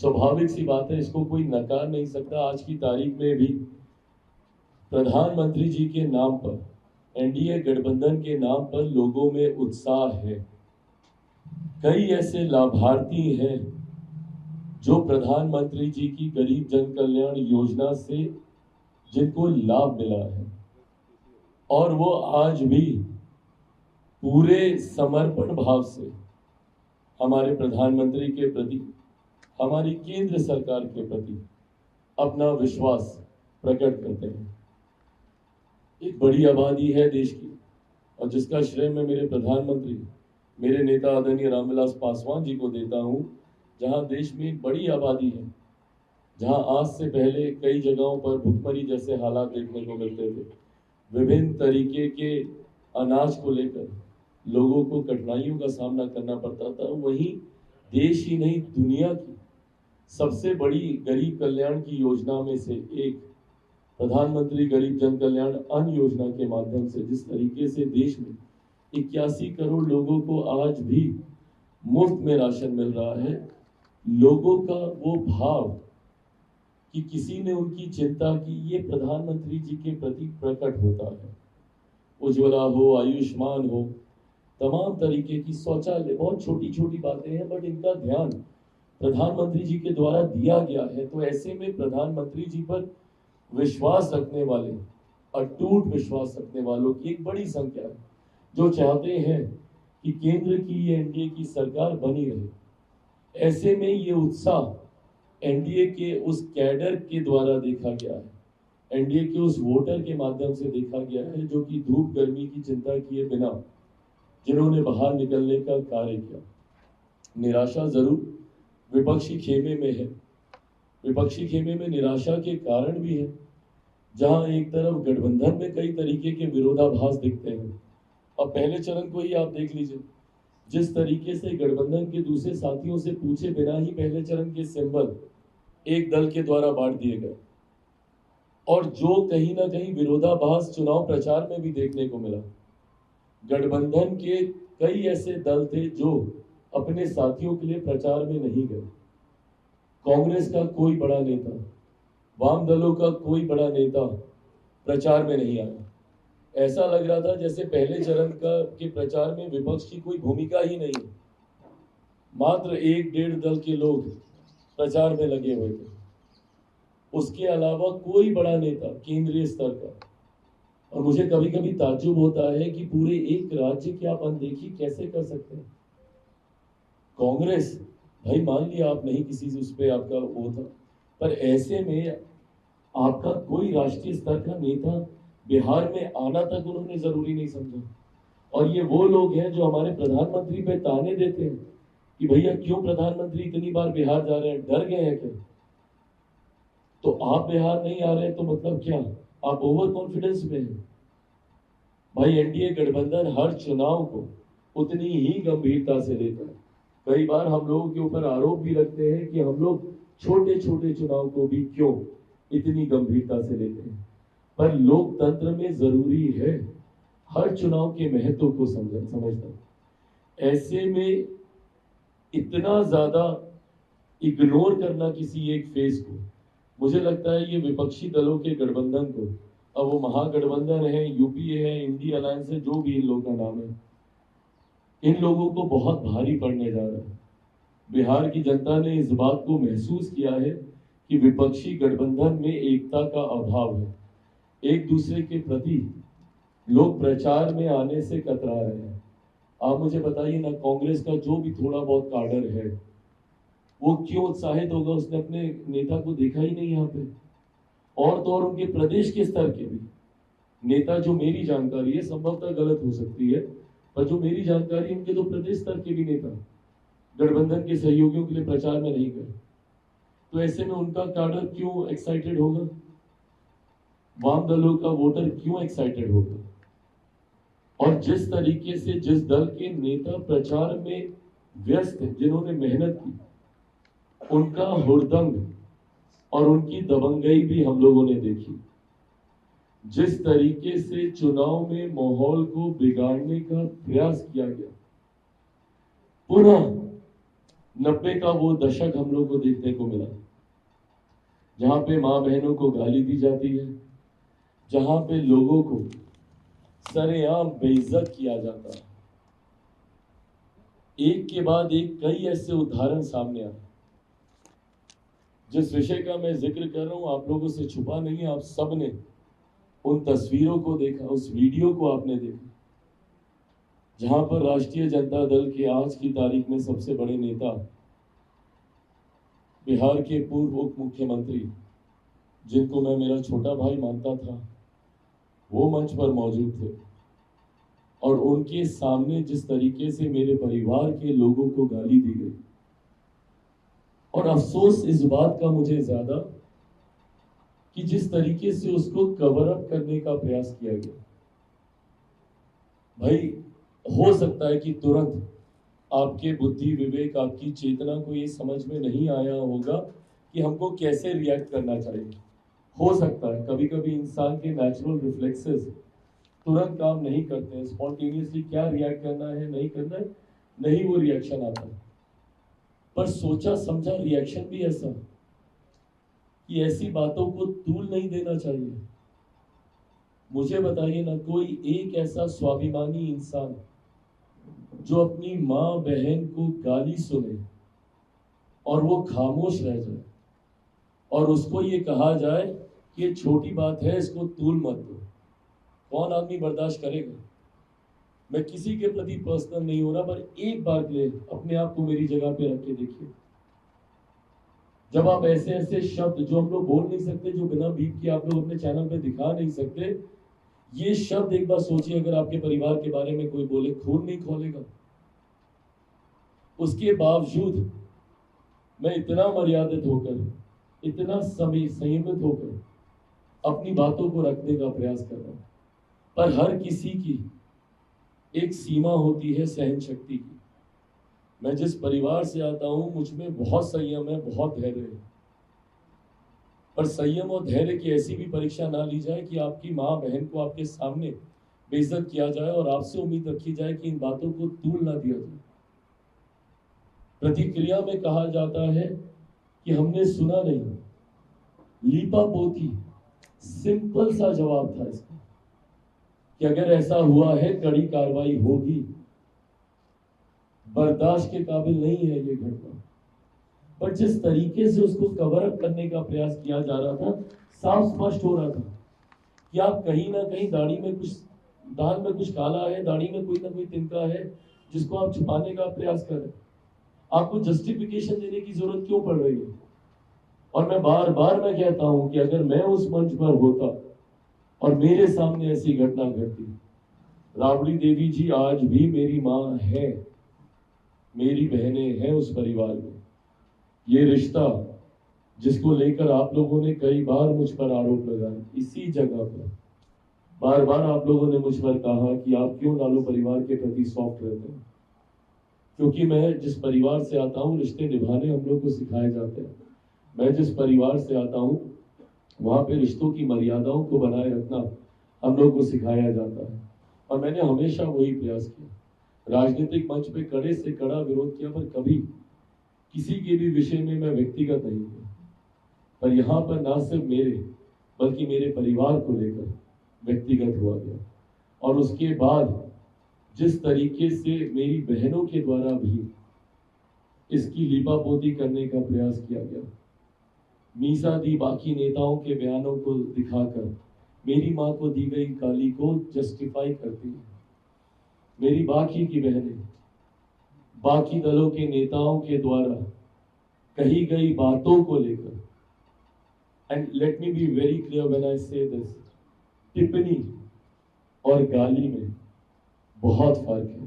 स्वाभाविक सी बात है, इसको कोई नकार नहीं सकता। आज की तारीख में भी प्रधानमंत्री जी के नाम पर, एनडीए गठबंधन के नाम पर लोगों में उत्साह है। कई ऐसे लाभार्थी हैं जो प्रधानमंत्री जी की गरीब जन कल्याण योजना से जिनको लाभ मिला है, और वो आज भी पूरे समर्पण भाव से हमारे प्रधानमंत्री के प्रति, हमारी केंद्र सरकार के प्रति अपना विश्वास प्रकट करते हैं। एक बड़ी आबादी है देश की, और जिसका श्रेय मैं मेरे प्रधानमंत्री, मेरे नेता आदरणीय रामविलास पासवान जी को देता हूं। जहां देश में एक बड़ी आबादी है, जहां आज से पहले कई जगहों पर भुखमरी जैसे हालात देखने को मिलते थे, विभिन्न तरीके के अनाज को लेकर लोगों को कठिनाइयों का सामना करना पड़ता था, वहीं देश ही नहीं दुनिया की सबसे बड़ी गरीब कल्याण की योजना में से एक प्रधानमंत्री गरीब जन कल्याण अन्न योजना के माध्यम से जिस तरीके से देश में 81 करोड़ लोगों को आज भी मुफ्त में राशन मिल रहा है, लोगों का वो भाव कि किसी ने उनकी चिंता की, ये प्रधानमंत्री जी के प्रति प्रकट होता है। उज्ज्वला हो, आयुष्मान हो, तमाम तरीके की शौचालय, बहुत छोटी छोटी बातें हैं, बट इनका ध्यान प्रधानमंत्री जी के द्वारा दिया गया है। तो ऐसे में प्रधानमंत्री जी पर विश्वास रखने वाले, अटूट विश्वास रखने वालों की एक बड़ी संख्या है जो चाहते हैं कि केंद्र की ये एनडीए की सरकार बनी रहे। ऐसे में ये उत्साह एनडीए के उस कैडर के द्वारा देखा गया है, एनडीए के उस वोटर के माध्यम से देखा गया है जो कि धूप गर्मी की चिंता किए बिना जिन्होंने बाहर निकलने का कार्य किया। निराशा जरूर विपक्षी खेमे में है, विपक्षी खेमे में निराशा के कारण भी है, जहां एक तरफ गठबंधन में कई तरीके के विरोधाभास दिखते हैं। अब पहले चरण को ही आप देख लीजिए, जिस तरीके से गठबंधन के दूसरे साथियों से पूछे बिना ही पहले चरण के सिंबल एक दल के द्वारा बांट दिए गए, और जो कहीं ना कहीं विरोधाभास चुनाव प्रचार में भी देखने को मिला। गठबंधन के कई ऐसे दल थे जो अपने साथियों के लिए प्रचार में नहीं गए। कांग्रेस का कोई बड़ा नेता, वाम दलों का कोई बड़ा नेता प्रचार में नहीं आया। ऐसा लग रहा था जैसे पहले चरण का के प्रचार में विपक्ष की कोई भूमिका ही नहीं है, मात्र 1-1.5 दल के लोग प्रचार में लगे हुए थे। उसके अलावा कोई बड़ा नेता केंद्रीय स्तर का, और मुझे कभी कभी ताज्जुब होता है कि पूरे एक राज्य की आप अनदेखी कैसे कर सकते हैं। कांग्रेस, भाई मान लिया आप नहीं किसी से उस पर आपका वो था, पर ऐसे में आपका कोई राष्ट्रीय स्तर का नेता बिहार में आना तक उन्होंने जरूरी नहीं समझा। और ये वो लोग हैं जो हमारे प्रधानमंत्री पे ताने देते हैं कि भैया क्यों प्रधानमंत्री इतनी बार बिहार जा रहे हैं, डर गए हैं क्या? तो आप बिहार नहीं आ रहे तो मतलब क्या, आप ओवर कॉन्फिडेंस में हैं? भाई एनडीए गठबंधन हर चुनाव को उतनी ही गंभीरता से लेता है। कई बार हम लोगों के ऊपर आरोप भी लगते हैं कि हम लोग छोटे छोटे चुनाव को भी क्यों इतनी गंभीरता से लेते हैं, पर लोकतंत्र में जरूरी है हर चुनाव के महत्व को समझना। ऐसे में इतना ज्यादा इग्नोर करना किसी एक फेज को, मुझे लगता है ये विपक्षी दलों के गठबंधन को, अब वो महागठबंधन है, यूपीए है, इंडिया अलायंस है, जो भी इन लोगों का नाम है, इन लोगों को बहुत भारी पड़ने जा रहा है। बिहार की जनता ने इस बात को महसूस किया है कि विपक्षी गठबंधन में एकता का अभाव है। एक दूसरे के प्रति लोग प्रचार में आने से कतरा रहे हैं। आप मुझे बताइए ना, कांग्रेस का जो भी थोड़ा बहुत काडर है वो क्यों उत्साहित होगा? उसने अपने नेता को देखा ही नहीं यहाँ पे। और तो और उनके प्रदेश के स्तर के भी नेता, जो मेरी जानकारी है, संभवतः गलत हो सकती है, पर जो मेरी जानकारी है उनके तो प्रदेश स्तर के भी नेता गठबंधन के सहयोगियों के लिए प्रचार में नहीं गए। तो ऐसे में उनका काडर क्यों एक्साइटेड होगा? वाम दलों का वोटर क्यों एक्साइटेड होगा? और जिस तरीके से जिस दल के नेता प्रचार में व्यस्त हैं, जिन्होंने मेहनत की, उनका हुड़दंग और उनकी दबंगई भी हम लोगों ने देखी। जिस तरीके से चुनाव में माहौल को बिगाड़ने का प्रयास किया गया, पुनः 90 का वो दशक हम लोग को देखने को मिला, जहां पे माँ बहनों को गाली दी जाती है, जहां पे लोगों को सरेआम बेइज्जत किया जाता है। एक के बाद एक कई ऐसे उदाहरण सामने आए। जिस विषय का मैं जिक्र कर रहा हूं आप लोगों से छुपा नहीं है, आप सब ने उन तस्वीरों को देखा, उस वीडियो को आपने देखा, जहां पर राष्ट्रीय जनता दल के आज की तारीख में सबसे बड़े नेता, बिहार के पूर्व उप मुख्यमंत्री, जिनको मैं मेरा छोटा भाई मानता था, वो मंच पर मौजूद थे और उनके सामने जिस तरीके से मेरे परिवार के लोगों को गाली दी गई, और अफसोस इस बात का मुझे ज्यादा कि जिस तरीके से उसको कवर अप करने का प्रयास किया गया। भाई, हो सकता है कि तुरंत आपके बुद्धि विवेक, आपकी चेतना को ये समझ में नहीं आया होगा कि हमको कैसे रिएक्ट करना चाहिए। हो सकता है कभी कभी इंसान के नेचुरल रिफ्लेक्सेस तुरंत काम नहीं करते हैं, स्पॉन्टेनियसली क्या रिएक्ट करना है, नहीं करना है, नहीं वो रिएक्शन आता। पर सोचा समझा रिएक्शन भी ऐसा कि ऐसी बातों को तूल नहीं देना चाहिए। मुझे बताइए ना, कोई एक ऐसा स्वाभिमानी इंसान जो अपनी माँ बहन को गाली सुने और वो खामोश रह जाए और उसको ये कहा जाए कि ये छोटी बात है, इसको तूल मत दो, कौन आदमी बर्दाश्त करेगा? मैं किसी के प्रति पर्सनल नहीं हो रहा, पर एक बार के लिए अपने आप को मेरी जगह पे रख के देखिए। जब आप ऐसे ऐसे शब्द जो हम लोग बोल नहीं सकते, जो बिना बीप के आप लोग अपने चैनल पे दिखा नहीं सकते, ये शब्द एक बार सोचिए, अगर आपके परिवार के बारे में कोई बोले, खून नहीं खोलेगा। उसके बावजूद मैं इतना मर्यादित होकर, इतना संयमित होकर अपनी बातों को रखने का प्रयास कर रहा हूं। पर हर किसी की एक सीमा होती है सहन शक्ति की। मैं जिस परिवार से आता हूं, मुझ में बहुत संयम है, बहुत धैर्य है। पर संयम और धैर्य की ऐसी भी परीक्षा ना ली जाए कि आपकी माँ बहन को आपके सामने बेइज्जत किया जाए और आपसे उम्मीद रखी जाए कि इन बातों को तूल ना दिया जाए। प्रतिक्रिया में कहा जाता है कि हमने सुना नहीं, लीपा पोती। सिंपल सा जवाब था इसका कि अगर ऐसा हुआ है, कड़ी कार्रवाई होगी। बर्दाश्त के काबिल नहीं है ये घटना। पर जिस तरीके से उसको कवर अप करने का प्रयास किया जा रहा था, साफ स्पष्ट हो रहा था कि आप कहीं ना कहीं दाढ़ी में कुछ, दाल में कुछ काला है, दाढ़ी में कोई ना कोई तिनका है, जिसको आप छुपाने का प्रयास कर रहे हैं। आपको जस्टिफिकेशन देने की जरूरत क्यों पड़ रही है? और मैं बार बार मैं कहता हूं कि अगर मैं उस मंच पर होता और मेरे सामने ऐसी घटना घटती, राबड़ी देवी जी आज भी मेरी माँ है, मेरी बहनें हैं उस परिवार में। ये रिश्ता जिसको लेकर आप लोगों ने कई बार मुझ पर आरोप लगाए, इसी जगह पर बार बार आप लोगों ने मुझ पर कहा कि आप क्यों लालू परिवार के प्रति सॉफ्ट रहते हैं। क्योंकि मैं जिस परिवार से आता हूँ, रिश्ते निभाने हम लोग को सिखाए जाते हैं। मैं जिस परिवार से आता हूँ, वहां पे रिश्तों की मर्यादाओं को बनाए रखना हम लोग को सिखाया जाता है, और मैंने हमेशा वही प्रयास किया। राजनीतिक मंच पे कड़े से कड़ा विरोध किया, पर कभी किसी के भी विषय में मैं व्यक्तिगत नहीं हूँ। पर यहाँ पर ना सिर्फ मेरे बल्कि मेरे परिवार को लेकर व्यक्तिगत हुआ गया, और उसके बाद जिस तरीके से मेरी बहनों के द्वारा भी इसकी लीपापोती करने का प्रयास किया गया, मीसा दी बाकी नेताओं के बयानों को दिखाकर मेरी माँ को दी गई गाली को जस्टिफाई करती है। मेरी बाकी की बहनें बाकी दलों के नेताओं के द्वारा कही गई बातों को लेकर, and let me be very clear when I से दिस, टिप्पणी और गाली में बहुत फर्क है।